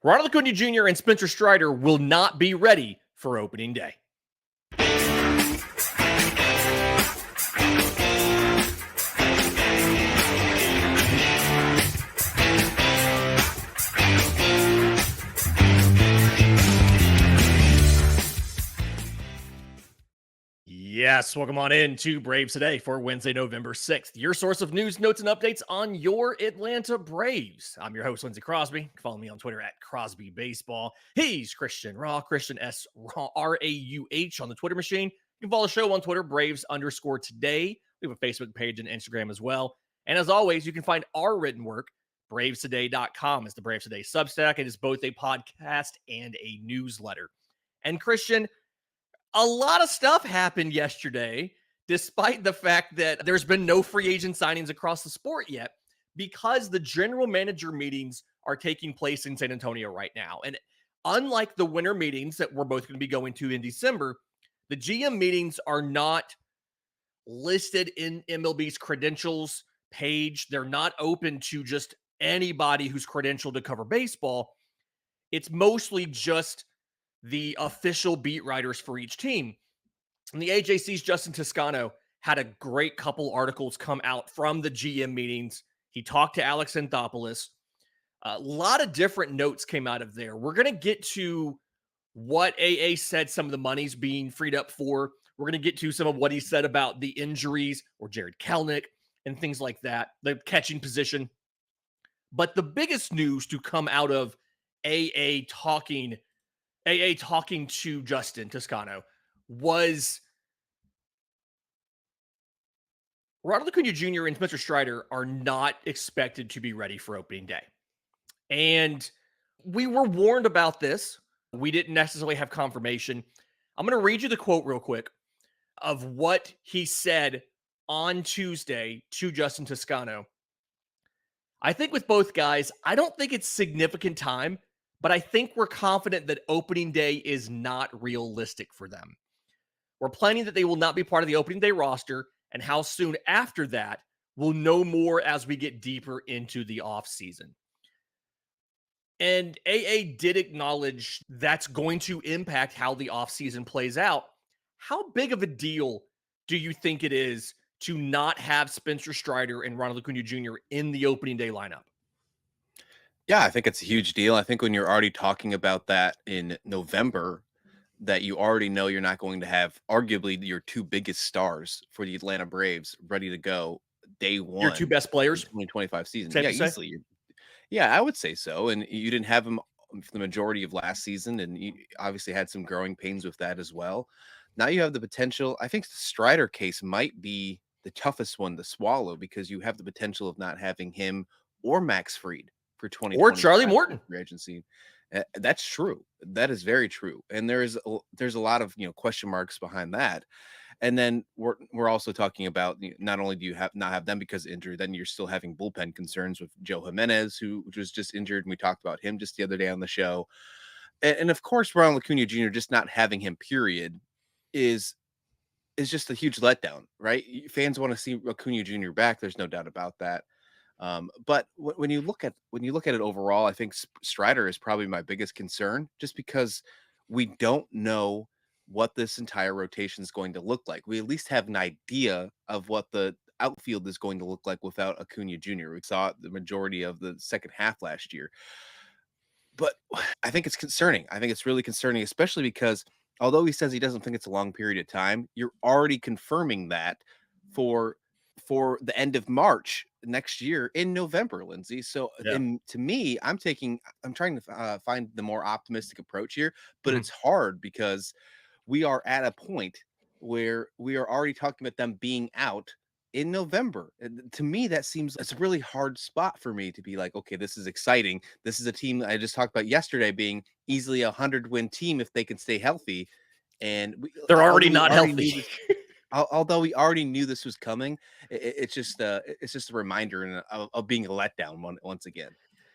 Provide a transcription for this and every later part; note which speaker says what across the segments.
Speaker 1: Ronald Acuña Jr. and Spencer Strider will not be ready for opening day. Yes, welcome on in to Braves Today for Wednesday, November 6th. Your source of news, notes, and updates on your Atlanta Braves. I'm your host, Lindsay Crosby. Follow me on Twitter at Crosby Baseball. He's Christian Raw, Christian S. Rauh on the Twitter machine. You can follow the show on Twitter, Braves_today. We have a Facebook page and Instagram as well. And as always, you can find our written work, bravestoday.com. It's the Braves Today Substack. It is both a podcast and a newsletter. And Christian, a lot of stuff happened yesterday, despite the fact that there's been no free agent signings across the sport yet, because the general manager meetings are taking place in San Antonio right now. And unlike the winter meetings that we're both going to be going to in December, the GM meetings are not listed in MLB's credentials page. They're not open to just anybody who's credentialed to cover baseball. It's mostly just the official beat writers for each team. And the AJC's Justin Toscano had a great couple articles come out from the GM meetings. He talked to Alex Anthopoulos. A lot of different notes came out of there. We're going to get to what AA said some of the money's being freed up for. We're going to get to some of what he said about the injuries or Jared Kelenic and things like that, the catching position. But the biggest news to come out of AA talking to Justin Toscano was Ronald Acuña Jr. and Spencer Strider are not expected to be ready for opening day. And we were warned about this. We didn't necessarily have confirmation. I'm going to read you the quote real quick of what he said on Tuesday to Justin Toscano. I think with both guys, I don't think it's significant time, but I think we're confident that opening day is not realistic for them. We're planning that they will not be part of the opening day roster, and how soon after that, we'll know more as we get deeper into the offseason. And AA did acknowledge that's going to impact how the offseason plays out. How big of a deal do you think it is to not have Spencer Strider and Ronald Acuña Jr. in the opening day lineup?
Speaker 2: Yeah, I think it's a huge deal. I think when you're already talking about that in November, that you already know you're not going to have arguably your two biggest stars for the Atlanta Braves ready to go day one.
Speaker 1: Your two best players?
Speaker 2: 2025 season.
Speaker 1: Safe
Speaker 2: Yeah,
Speaker 1: to say?
Speaker 2: easily. Yeah, I would say so. And you didn't have him for the majority of last season, and you obviously had some growing pains with that as well. Now you have the potential. I think the Strider case might be the toughest one to swallow because you have the potential of not having him or Max Fried for 2025
Speaker 1: Or Charlie Morton
Speaker 2: free agency. That's true. That is very true. And there's a lot of question marks behind that. And then we're also talking about not only do you not have them because of injury, then you're still having bullpen concerns with Joe Jimenez, who was just injured, and we talked about him just the other day on the show. And of course, Ronald Acuña Jr. just not having him, period, is just a huge letdown, right? Fans want to see Acuña Jr. back. There's no doubt about that. But when you look at it overall, I think Strider is probably my biggest concern, just because we don't know what this entire rotation is going to look like. We at least have an idea of what the outfield is going to look like without Acuña Jr. We saw the majority of the second half last year. But I think it's concerning. I think it's really concerning, especially because although he says he doesn't think it's a long period of time, you're already confirming that for the end of March next year in November, Lindsay. So to me, I'm trying to find the more optimistic approach here, but it's hard because we are at a point where we are already talking about them being out in November. And to me, it's a really hard spot for me to be like, okay, this is exciting. This is a team that I just talked about yesterday being easily a 100-win team if they can stay healthy. And
Speaker 1: they're already not healthy.
Speaker 2: Although we already knew this was coming, it's just a reminder of being a letdown once again.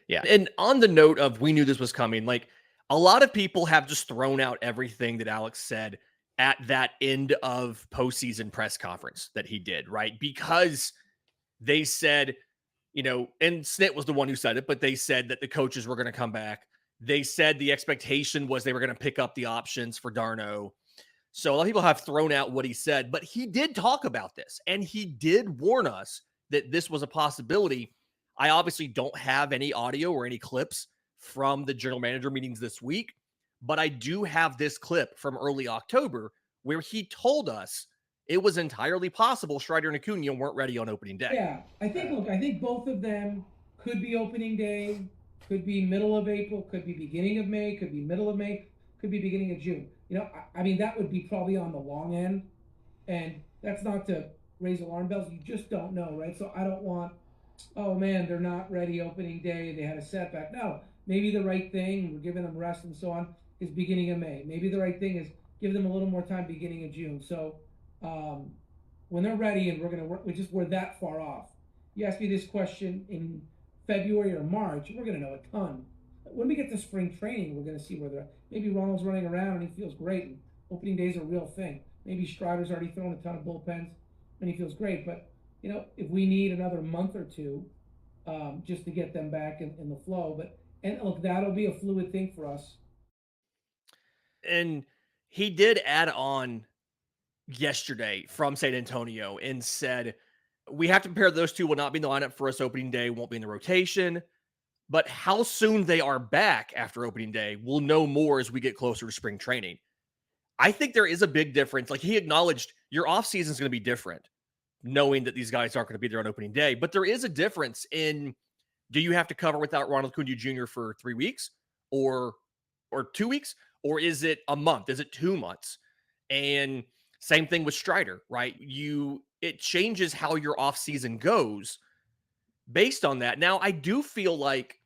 Speaker 1: Yeah. And on the note of we knew this was coming, like a lot of people have just thrown out everything that Alex said at that end of postseason press conference that he did, right? Because they said, and Snit was the one who said it, but they said that the coaches were going to come back. They said the expectation was they were going to pick up the options for Darno. So a lot of people have thrown out what he said, but he did talk about this and he did warn us that this was a possibility. I obviously don't have any audio or any clips from the general manager meetings this week, but I do have this clip from early October where he told us it was entirely possible Strider and Acuña weren't ready on opening day.
Speaker 3: Yeah, I think both of them could be opening day, could be middle of April, could be beginning of May, could be middle of May, could be beginning of June. I mean, that would be probably on the long end, and that's not to raise alarm bells. You just don't know, right? So I don't want, oh man, they're not ready opening day, they had a setback. No, maybe the right thing, we're giving them rest and so on, is beginning of May. Maybe the right thing is give them a little more time beginning of June. So um, when they're ready and we're going to work, we're that far off. You ask me this question in February or March, we're going to know a ton. When we get to spring training, we're going to see where they're. Maybe Ronald's running around and he feels great. And opening day's a real thing. Maybe Strider's already thrown a ton of bullpens and he feels great. But if we need another month or two, just to get them back in the flow. And look, that'll be a fluid thing for us.
Speaker 1: And he did add on yesterday from San Antonio and said, we have to compare those two will not be in the lineup for us opening day, won't be in the rotation. But how soon they are back after opening day, we'll know more as we get closer to spring training. I think there is a big difference. Like he acknowledged, your offseason is going to be different, knowing that these guys aren't going to be there on opening day. But there is a difference in, do you have to cover without Ronald Acuña Jr. for 3 weeks or 2 weeks? Or is it a month? Is it 2 months? And same thing with Strider, right? It changes how your offseason goes based on that. Now, I do feel like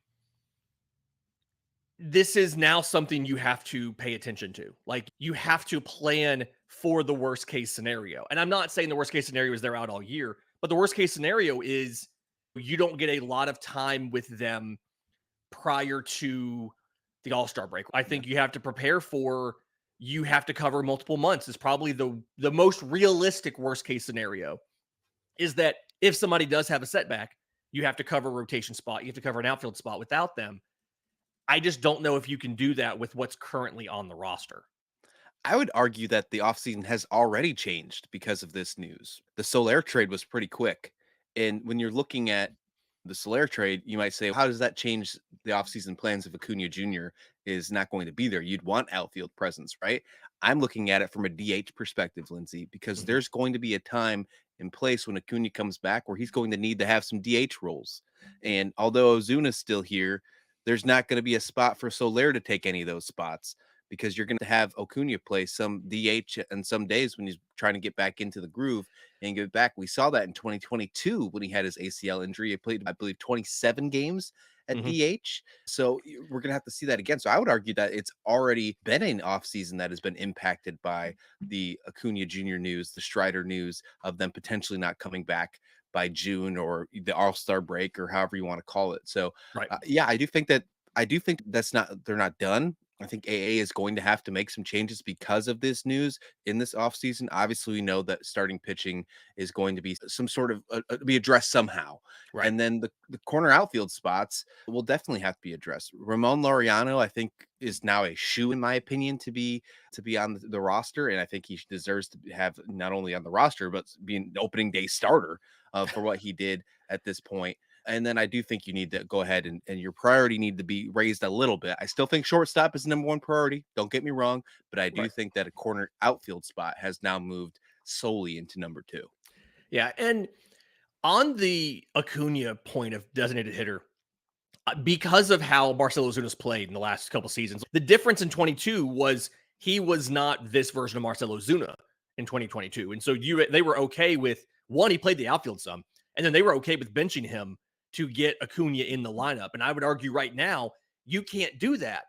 Speaker 1: this is now something you have to pay attention to. Like you have to plan for the worst case scenario. And I'm not saying the worst case scenario is they're out all year, but the worst case scenario is you don't get a lot of time with them prior to the All-Star break. I think you have to prepare for, you have to cover multiple months is probably the most realistic worst case scenario, is that if somebody does have a setback, you have to cover a rotation spot. You have to cover an outfield spot without them. I just don't know if you can do that with what's currently on the roster.
Speaker 2: I would argue that the offseason has already changed because of this news. The Soler trade was pretty quick. And when you're looking at the Soler trade, you might say, how does that change the offseason plans if Acuna Jr. is not going to be there? You'd want outfield presence, right? I'm looking at it from a DH perspective, Lindsay, because there's going to be a time in place when Acuna comes back where he's going to need to have some DH roles. And although Ozuna's still here, there's not going to be a spot for Soler to take any of those spots, because you're going to have Acuna play some DH and some days when he's trying to get back into the groove and get back. We saw that in 2022 when he had his ACL injury. He played, I believe, 27 games at DH. So we're going to have to see that again. So I would argue that it's already been an offseason that has been impacted by the Acuna Jr. news, the Strider news of them potentially not coming back by June or the All-Star break or however you want to call it. So
Speaker 1: Right.
Speaker 2: yeah, I do think that's not, they're not done. I think AA is going to have to make some changes because of this news in this offseason. Obviously, we know that starting pitching is going to be some sort of be addressed somehow.
Speaker 1: Right.
Speaker 2: And then the corner outfield spots will definitely have to be addressed. Ramon Laureano, I think, is now a shoe, in my opinion, to be on the roster. And I think he deserves to have not only on the roster, but be an opening day starter for what he did at this point. And then I do think you need to go ahead and your priority need to be raised a little bit. I still think shortstop is the number one priority. Don't get me wrong, but I do think that a corner outfield spot has now moved solely into number 2.
Speaker 1: Yeah. And on the Acuna point of designated hitter, because of how Marcell Ozuna's played in the last couple seasons, the difference in 22 was he was not this version of Marcell Ozuna in 2022. And so they were okay with, one, he played the outfield some, and then they were okay with benching him to get Acuna in the lineup. And I would argue right now, you can't do that.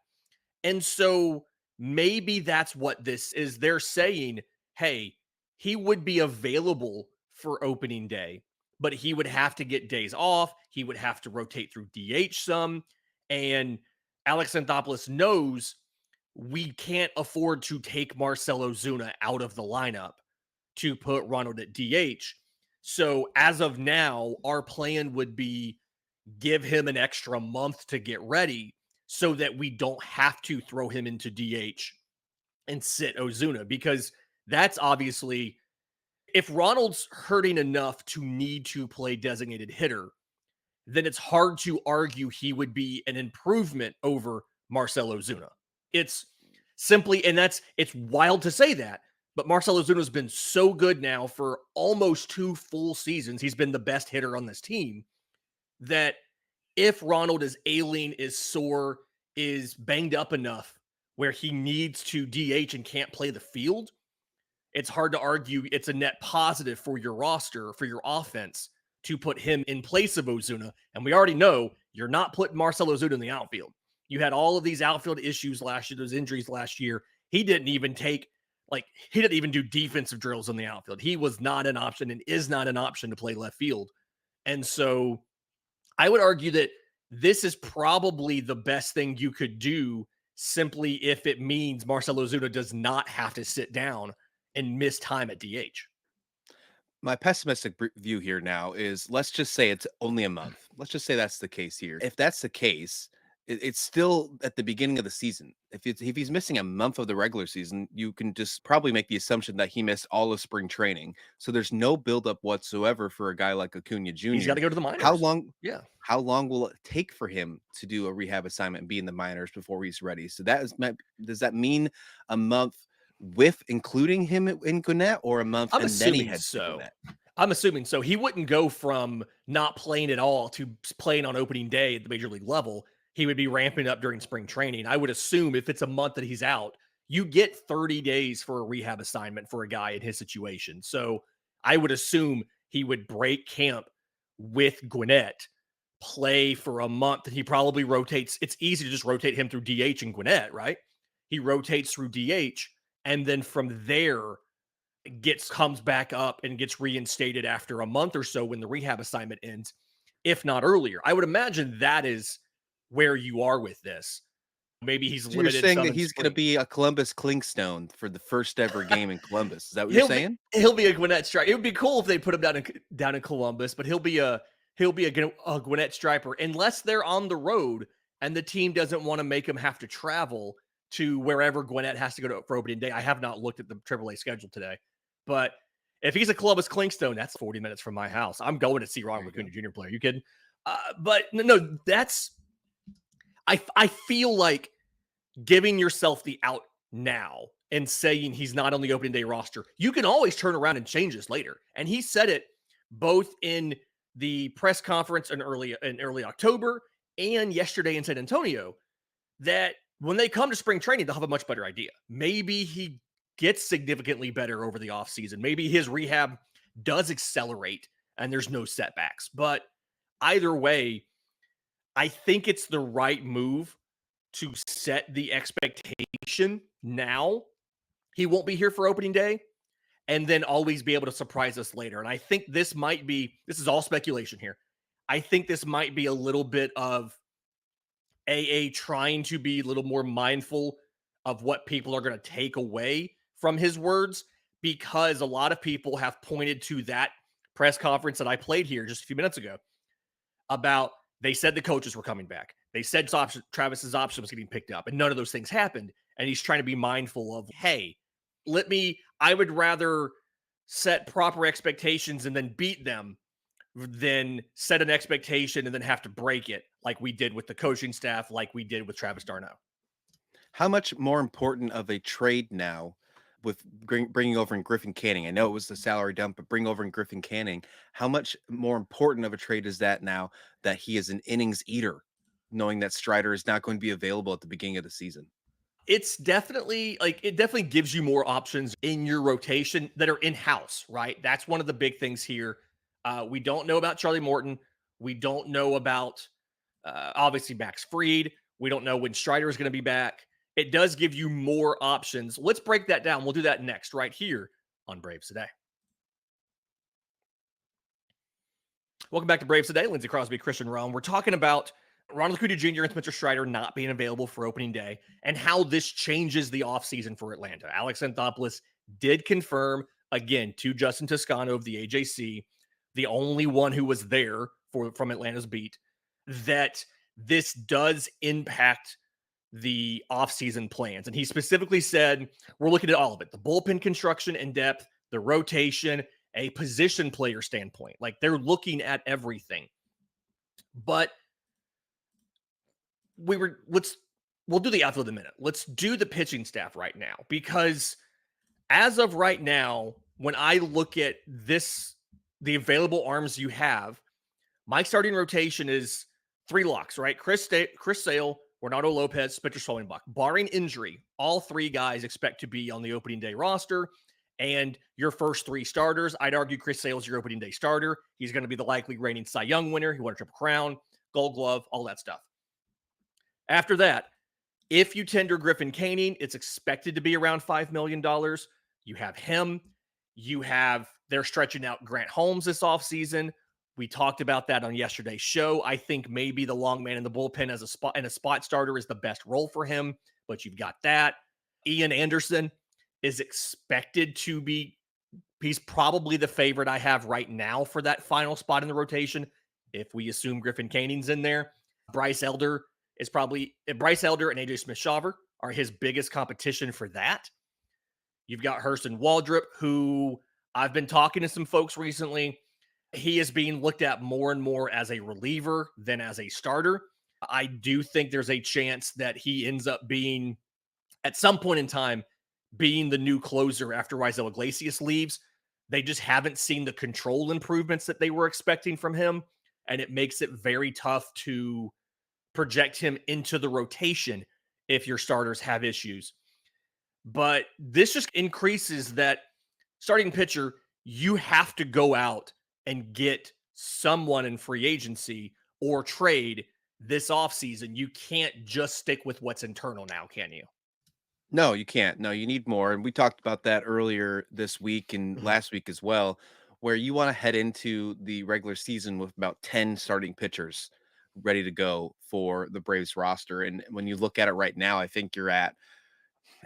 Speaker 1: And so maybe that's what this is. They're saying, hey, he would be available for opening day, but he would have to get days off. He would have to rotate through DH some. And Alex Anthopoulos knows we can't afford to take Marcell Ozuna out of the lineup to put Ronald at DH. So as of now, our plan would be give him an extra month to get ready so that we don't have to throw him into DH and sit Ozuna, because that's obviously, if Ronald's hurting enough to need to play designated hitter, then it's hard to argue he would be an improvement over Marcell Ozuna. It's simply, and it's wild to say that, but Marcell Ozuna has been so good now for almost 2 full seasons. He's been the best hitter on this team, that if Ronald is ailing, is sore, is banged up enough where he needs to DH and can't play the field, it's hard to argue it's a net positive for your roster, for your offense, to put him in place of Ozuna. And we already know you're not putting Marcell Ozuna in the outfield. You had all of these outfield issues last year, those injuries last year. He didn't even do defensive drills in the outfield. He was not an option and is not an option to play left field. And so I would argue that this is probably the best thing you could do, simply if it means Marcell Ozuna does not have to sit down and miss time at DH.
Speaker 2: My pessimistic view here now is, let's just say it's only a month. Let's just say that's the case here. If that's the case, it's still at the beginning of the season. If he's missing a month of the regular season, you can just probably make the assumption that he missed all of spring training. So there's no buildup whatsoever for a guy like Acuna Jr.
Speaker 1: He's got to go to the minors.
Speaker 2: How long?
Speaker 1: Yeah.
Speaker 2: How long will it take for him to do a rehab assignment and be in the minors before he's ready? So does that mean a month with including him in Gwinnett, or a month
Speaker 1: I'm
Speaker 2: and then he
Speaker 1: assuming
Speaker 2: heads to
Speaker 1: so.
Speaker 2: Gwinnett?
Speaker 1: I'm assuming so. He wouldn't go from not playing at all to playing on opening day at the major league level. He would be ramping up during spring training. I would assume if it's a month that he's out, you get 30 days for a rehab assignment for a guy in his situation. So I would assume he would break camp with Gwinnett, play for a month, and he probably rotates. It's easy to just rotate him through DH and Gwinnett, right? He rotates through DH, and then from there comes back up and gets reinstated after a month or so when the rehab assignment ends, if not earlier. I would imagine that is where you are with this. Maybe he's
Speaker 2: So you're
Speaker 1: limited.
Speaker 2: saying that he's going to be a Columbus Clinkstone for the first ever game in Columbus. Is that what
Speaker 1: He'll
Speaker 2: you're saying?
Speaker 1: He'll be a Gwinnett striker. It would be cool if they put him down in Columbus, but he'll be a Gwinnett striper unless they're on the road and the team doesn't want to make him have to travel to wherever Gwinnett has to go to for opening day. I have not looked at the AAA schedule today, but if he's a Columbus Clinkstone, that's 40 minutes from my house. I'm going to see Ronald Acuña Jr. play. Are you kidding? But no, that's I feel like giving yourself the out now and saying he's not on the opening day roster. You can always turn around and change this later. And he said it both in the press conference in early October and yesterday in San Antonio, that when they come to spring training, they'll have a much better idea. Maybe he gets significantly better over the offseason. Maybe his rehab does accelerate and there's no setbacks. But either way, I think it's the right move to set the expectation now. He won't be here for opening day and then always be able to surprise us later. And I think this is all speculation here. I think this might be a little bit of AA trying to be a little more mindful of what people are going to take away from his words, because a lot of people have pointed to that press conference that I played here just a few minutes ago about, they said the coaches were coming back. They said Travis's option was getting picked up, and none of those things happened. And he's trying to be mindful of, hey, I would rather set proper expectations and then beat them than set an expectation and then have to break it like we did with the coaching staff, like we did with Travis d'Arnaud.
Speaker 2: How much more important of a trade now with bringing over in Griffin Canning? I know it was the salary dump, but bring over in Griffin Canning. How much more important of a trade is that now that he is an innings eater, knowing that Strider is not going to be available at the beginning of the season?
Speaker 1: It's definitely it definitely gives you more options in your rotation that are in-house, right? That's one of the big things here. We don't know about Charlie Morton. We don't know about, obviously, Max Fried. We don't know when Strider is going to be back. It does give you more options. Let's break that down. We'll do that next, right here on Braves Today. Welcome back to Braves Today. Lindsay Crosby, Christian Rome. We're talking about Ronald Acuña Jr. and Spencer Strider not being available for opening day and how this changes the offseason for Atlanta. Alex Anthopoulos did confirm, again, to Justin Toscano of the AJC, the only one who was there from Atlanta's beat, that this does impact the offseason plans. And he specifically said, we're looking at all of it, the bullpen construction and depth, the rotation, a position player standpoint. Like they're looking at everything. But we'll do the outfield in a minute. Let's do the pitching staff right now, because as of right now, when I look at the available arms you have, my starting rotation is 3 locks, right? Chris Sale, Renato Lopez, Spencer Schwellenbach. Barring injury, all 3 guys expect to be on the opening day roster. And your first 3 starters, I'd argue Chris Sale is your opening day starter. He's going to be the likely reigning Cy Young winner. He won a Triple Crown, Gold Glove, all that stuff. After that, if you tender Griffin Canning, it's expected to be around $5 million. You have him. They're stretching out Grant Holmes this offseason. We talked about that on yesterday's show. I think maybe the long man in the bullpen as a spot starter is the best role for him, but you've got that. Ian Anderson is expected to be, he's probably the favorite I have right now for that final spot in the rotation, if we assume Griffin Canning's in there. Bryce Elder and AJ Smith-Shawver are his biggest competition for that. You've got Hurston Waldrop, who I've been talking to some folks recently. He is being looked at more and more as a reliever than as a starter. I do think there's a chance that he ends up being, at some point in time, being the new closer after Raisel Iglesias leaves. They just haven't seen the control improvements that they were expecting from him, and it makes it very tough to project him into the rotation if your starters have issues. But this just increases that starting pitcher, you have to go out and get someone in free agency or trade this offseason. You can't just stick with what's internal now, can you?
Speaker 2: No, you can't. No, you need more. And we talked about that earlier this week and last week as well, where you want to head into the regular season with about 10 starting pitchers ready to go for the Braves roster. And when you look at it right now, I think you're at,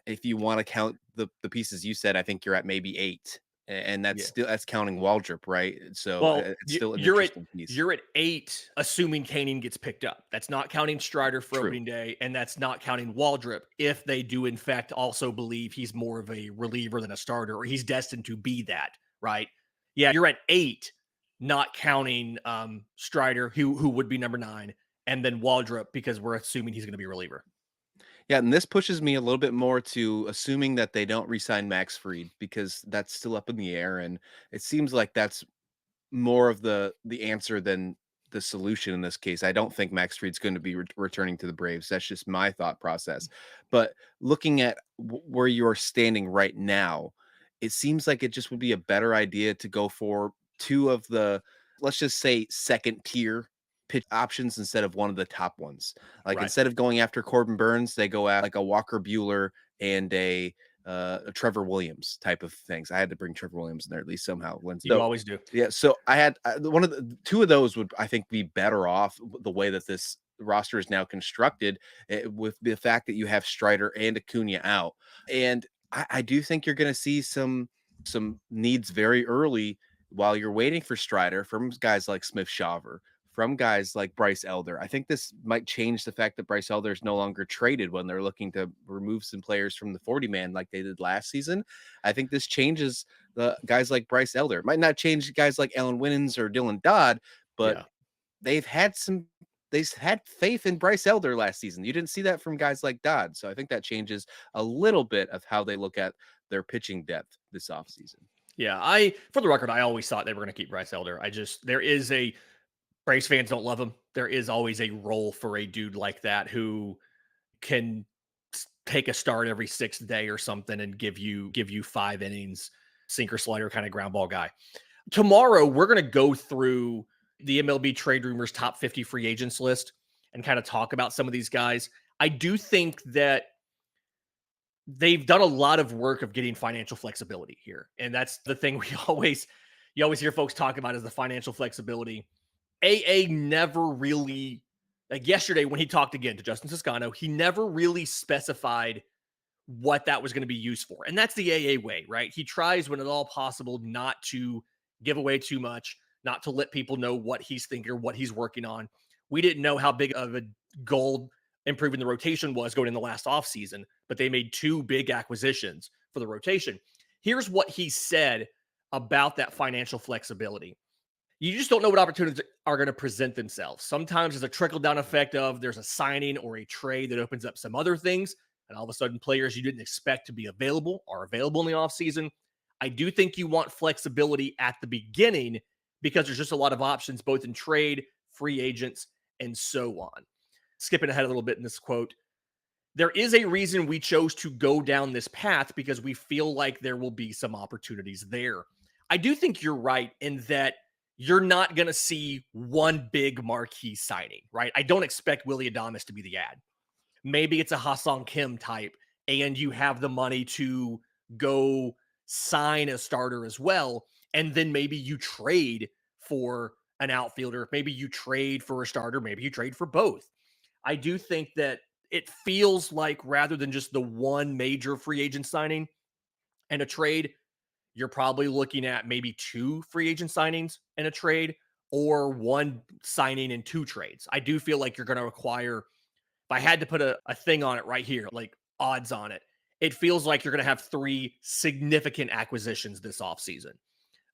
Speaker 2: if you want to count the pieces you said, I think you're at maybe 8. And that's counting Waldrop, right? So
Speaker 1: Well,
Speaker 2: it's still an
Speaker 1: you're
Speaker 2: interesting piece.
Speaker 1: you're at 8, assuming Canning gets picked up. That's not counting Strider for
Speaker 2: True.
Speaker 1: opening day, and that's not counting Waldrop if they do in fact also believe he's more of a reliever than a starter, or he's destined to be that, right? Yeah, you're at 8, not counting Strider, who would be number 9, and then Waldrop because we're assuming he's going to be a reliever.
Speaker 2: Yeah, and this pushes me a little bit more to assuming that they don't re-sign Max Fried, because that's still up in the air, and it seems like that's more of the answer than the solution in this case. I don't think Max Fried's going to be returning to the Braves. That's just my thought process. But looking at where you're standing right now, it seems like it just would be a better idea to go for 2 of the, let's just say, second tier pitch options instead of one of the top ones. Like
Speaker 1: Right.
Speaker 2: instead of going after Corbin Burns, they go at like a Walker Buehler and a Trevor Williams type of things. I had to bring Trevor Williams in there at least somehow.
Speaker 1: You always do.
Speaker 2: Yeah, so I had one of the 2 of those would, I think, be better off the way that this roster is now constructed, with the fact that you have Strider and Acuna out. And I do think you're going to see some needs very early while you're waiting for Strider from guys like Smith-Shawver, from guys like Bryce Elder. I think this might change the fact that Bryce Elder is no longer traded when they're looking to remove some players from the 40-man like they did last season. I think this changes the guys like Bryce Elder. It might not change guys like Alan Winans or Dylan Dodd, but they've had faith in Bryce Elder last season. You didn't see that from guys like Dodd. So I think that changes a little bit of how they look at their pitching depth this offseason.
Speaker 1: Yeah, for the record, I always thought they were going to keep Bryce Elder. There is a, Braves fans don't love him. There is always a role for a dude like that who can take a start every 6th day or something and give you 5 innings, sinker slider kind of ground ball guy. Tomorrow, we're going to go through the MLB Trade Rumors top 50 free agents list and kind of talk about some of these guys. I do think that they've done a lot of work of getting financial flexibility here. And that's the thing you always hear folks talk about, is the financial flexibility. AA never really, like yesterday when he talked again to Justin Toscano, he never really specified what that was going to be used for. And that's the AA way, right? He tries when at all possible not to give away too much, not to let people know what he's thinking or what he's working on. We didn't know how big of a goal improving the rotation was going in the last offseason, but they made 2 big acquisitions for the rotation. Here's what he said about that financial flexibility. You just don't know what opportunities are going to present themselves. Sometimes there's a trickle-down effect of there's a signing or a trade that opens up some other things, and all of a sudden players you didn't expect to be available are available in the offseason. I do think you want flexibility at the beginning because there's just a lot of options, both in trade, free agents, and so on. Skipping ahead a little bit in this quote, there is a reason we chose to go down this path because we feel like there will be some opportunities there. I do think you're right in that you're not going to see one big marquee signing, right? I don't expect Willy Adames to be the ad. Maybe it's a Ha-Seong Kim type, and you have the money to go sign a starter as well. And then maybe you trade for an outfielder. Maybe you trade for a starter. Maybe you trade for both. I do think that it feels like rather than just the one major free agent signing and a trade, you're probably looking at maybe 2 free agent signings and a trade or 1 signing and 2 trades. I do feel like you're going to require, if I had to put a thing on it right here, like odds on it, it feels like you're going to have 3 significant acquisitions this offseason,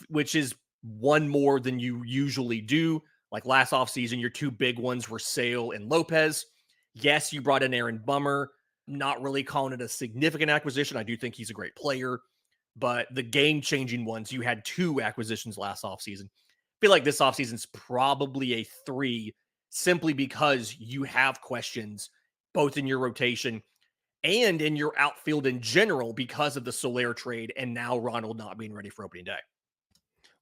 Speaker 1: which is 1 more than you usually do. Like last offseason, your 2 big ones were Sale and Lopez. Yes, you brought in Aaron Bummer, not really calling it a significant acquisition. I do think he's a great player, but the game-changing ones, you had 2 acquisitions last offseason. I feel like this offseason's probably a 3 simply because you have questions both in your rotation and in your outfield in general because of the Soler trade and now Ronald not being ready for opening day.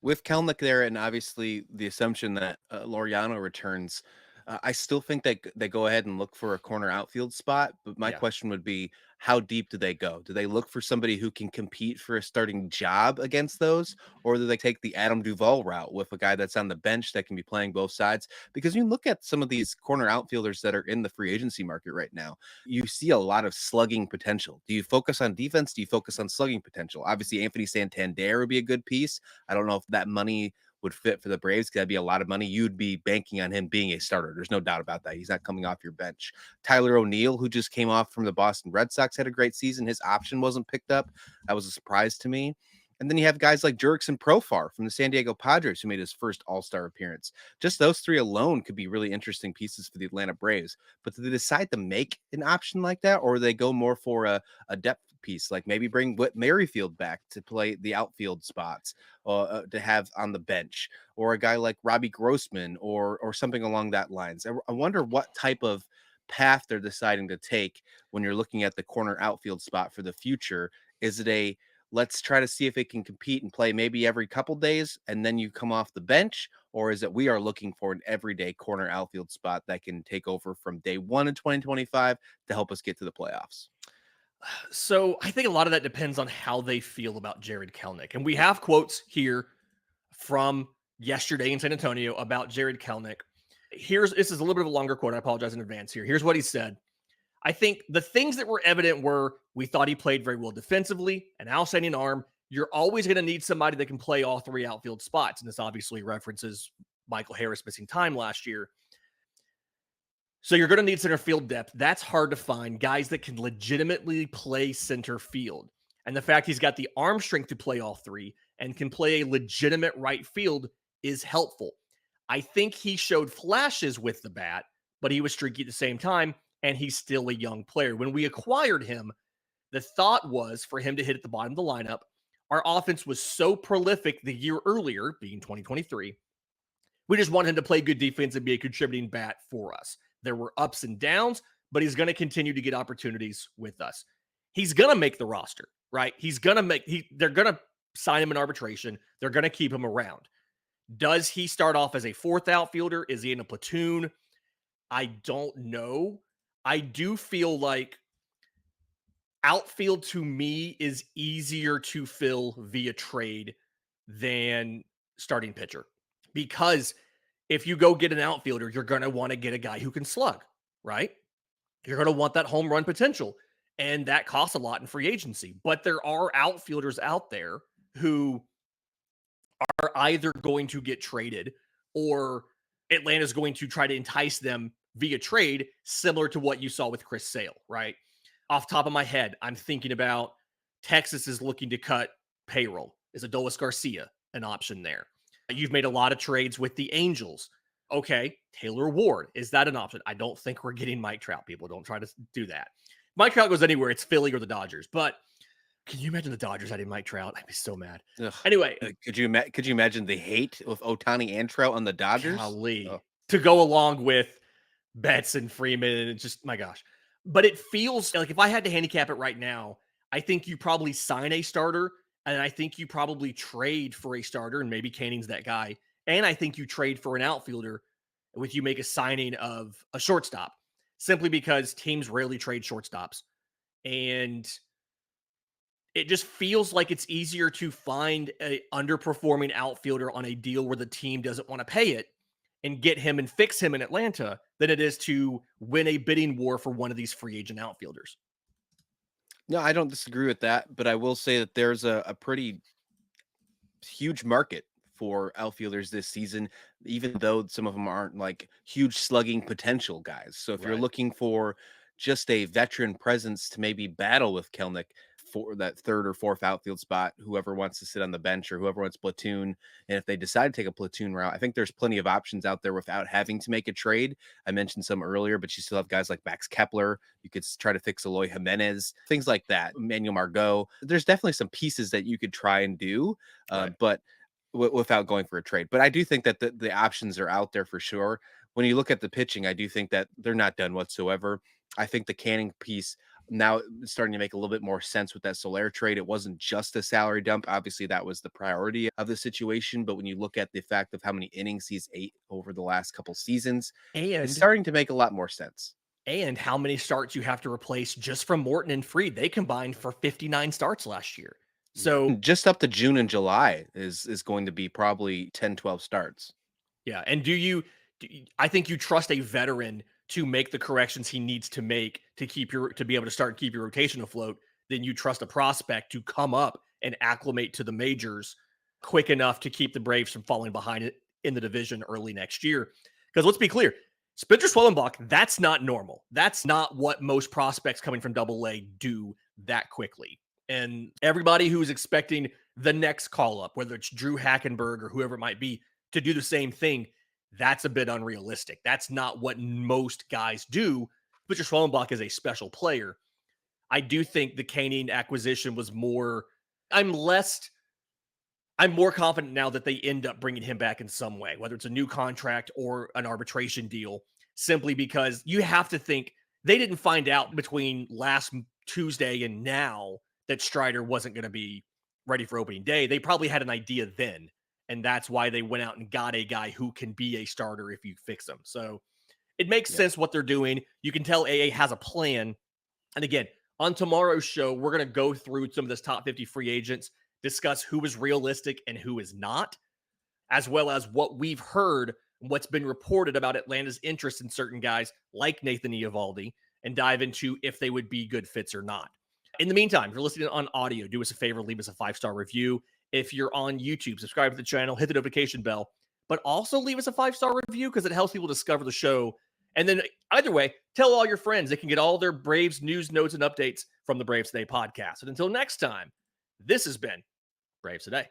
Speaker 2: With Kelnick there, and obviously the assumption that Laureano returns, I still think that they go ahead and look for a corner outfield spot. But my
Speaker 1: Yeah.
Speaker 2: question would be, how deep do they go? Do they look for somebody who can compete for a starting job against those, or do they take the Adam Duvall route with a guy that's on the bench that can be playing both sides? Because you look at some of these corner outfielders that are in the free agency market right now, you see a lot of slugging potential. Do you focus on defense? Do you focus on slugging potential? Obviously, Anthony Santander would be a good piece. I don't know if that money would fit for the Braves, because that'd be a lot of money. You'd be banking on him being a starter. There's no doubt about that. He's not coming off your bench. Tyler O'Neill, who just came off from the Boston Red Sox, had a great season. His option wasn't picked up. That was a surprise to me. And then you have guys like Jurickson Profar from the San Diego Padres, who made his first All-Star appearance. Just those 3 alone could be really interesting pieces for the Atlanta Braves. But do they decide to make an option like that, or do they go more for a depth piece, like maybe bring Whit Merrifield back to play the outfield spots, to have on the bench, or a guy like Robbie Grossman, or something along that lines? I wonder what type of path they're deciding to take when you're looking at the corner outfield spot for the future. Is it a let's try to see if it can compete and play maybe every couple days and then you come off the bench, or is it we are looking for an everyday corner outfield spot that can take over from day 1 in 2025 to help us get to the playoffs?
Speaker 1: So I think a lot of that depends on how they feel about Jared Kelnick. And we have quotes here from yesterday in San Antonio about Jared Kelnick. This is a little bit of a longer quote. I apologize in advance here. Here's what he said. I think the things that were evident were we thought he played very well defensively, an outstanding arm. You're always going to need somebody that can play all 3 outfield spots. And this obviously references Michael Harris missing time last year. So you're going to need center field depth. That's hard to find. Guys that can legitimately play center field. And the fact he's got the arm strength to play all 3 and can play a legitimate right field is helpful. I think he showed flashes with the bat, but he was streaky at the same time, and he's still a young player. When we acquired him, the thought was for him to hit at the bottom of the lineup. Our offense was so prolific the year earlier, being 2023. We just want him to play good defense and be a contributing bat for us. There were ups and downs, but he's going to continue to get opportunities with us. He's going to make the roster, right? They're going to sign him in arbitration. They're going to keep him around. Does he start off as a 4th outfielder? Is he in a platoon? I don't know. I do feel like outfield to me is easier to fill via trade than starting pitcher, because if you go get an outfielder, you're going to want to get a guy who can slug, right? You're going to want that home run potential, and that costs a lot in free agency. But there are outfielders out there who are either going to get traded or Atlanta's going to try to entice them via trade, similar to what you saw with Chris Sale, right? Off top of my head, I'm thinking about Texas is looking to cut payroll. Is Adolis Garcia an option there? You've made a lot of trades with the Angels. Okay, Taylor Ward, is that an option? I don't think we're getting Mike Trout. People don't try to do that. Mike Trout goes anywhere, it's Philly or the Dodgers. But can you imagine the Dodgers adding Mike Trout? I'd be so mad.
Speaker 2: Ugh.
Speaker 1: Anyway,
Speaker 2: Could you imagine the hate with Ohtani and Trout on the Dodgers?
Speaker 1: golly,
Speaker 2: Oh.
Speaker 1: to go along with Betts and Freeman, and just my gosh. But it feels like if I had to handicap it right now, I think you probably sign a starter, and I think you probably trade for a starter, and maybe Canning's that guy. And I think you trade for an outfielder with you make a signing of a shortstop, simply because teams rarely trade shortstops. And it just feels like it's easier to find a underperforming outfielder on a deal where the team doesn't want to pay it and get him and fix him in Atlanta than it is to win a bidding war for one of these free agent outfielders.
Speaker 2: No, I don't disagree with that, but I will say that there's a pretty huge market for outfielders this season, even though some of them aren't like huge slugging potential guys. So if you're
Speaker 1: Right.
Speaker 2: looking for just a veteran presence to maybe battle with Kelnick for that third or fourth outfield spot, whoever wants to sit on the bench or whoever wants platoon, and if they decide to take a platoon route, I think there's plenty of options out there without having to make a trade. I mentioned some earlier, but you still have guys like Max Kepler. You could try to fix Eloy Jimenez, things like that. Manuel Margot. There's definitely some pieces that you could try and do,
Speaker 1: Right.
Speaker 2: but without going for a trade. But I do think that the options are out there for sure. When you look at the pitching, I do think that they're not done whatsoever. I think the Canning piece now is starting to make a little bit more sense with that Soler trade. It wasn't just a salary dump. Obviously, that was the priority of the situation. But when you look at the fact of how many innings he's ate over the last couple seasons, it's
Speaker 1: And
Speaker 2: starting to make a lot more sense.
Speaker 1: how many starts you have to replace just from Morton and Fried. They combined for 59 starts last year. So
Speaker 2: Just up to June and July is going to be probably 10, 12 starts.
Speaker 1: yeah, and I think you trust a veteran to make the corrections he needs to make to be able to start and keep your rotation afloat, then you trust a prospect to come up and acclimate to the majors quick enough to keep the Braves from falling behind it in the division early next year. Because let's be clear, Spencer Swellenbach, that's not normal. That's not what most prospects coming from Double A do that quickly. And everybody who's expecting the next call up, whether it's Drew Hackenberg or whoever it might be, to do the same thing, that's a bit unrealistic. That's not what most guys do. Spencer Schwellenbach is a special player. I do think the Canning acquisition was more. I'm more confident now that they end up bringing him back in some way, whether it's a new contract or an arbitration deal, simply because you have to think they didn't find out between last Tuesday and now that Strider wasn't going to be ready for opening day. They probably had an idea then. And that's why they went out and got a guy who can be a starter if you fix him. So it makes sense what they're doing. You can tell AA has a plan. And again, on tomorrow's show, we're going to go through some of this top 50 free agents, discuss who is realistic and who is not, as well as what we've heard, what's been reported about Atlanta's interest in certain guys like Nathan Eovaldi, and dive into if they would be good fits or not. In the meantime, if you're listening on audio, do us a favor, leave us a 5-star review. If you're on YouTube, subscribe to the channel, hit the notification bell, but also leave us a 5-star review because it helps people discover the show. And then either way, tell all your friends. They can get all their Braves news, notes, and updates from the Braves Today podcast. And until next time, this has been Braves Today.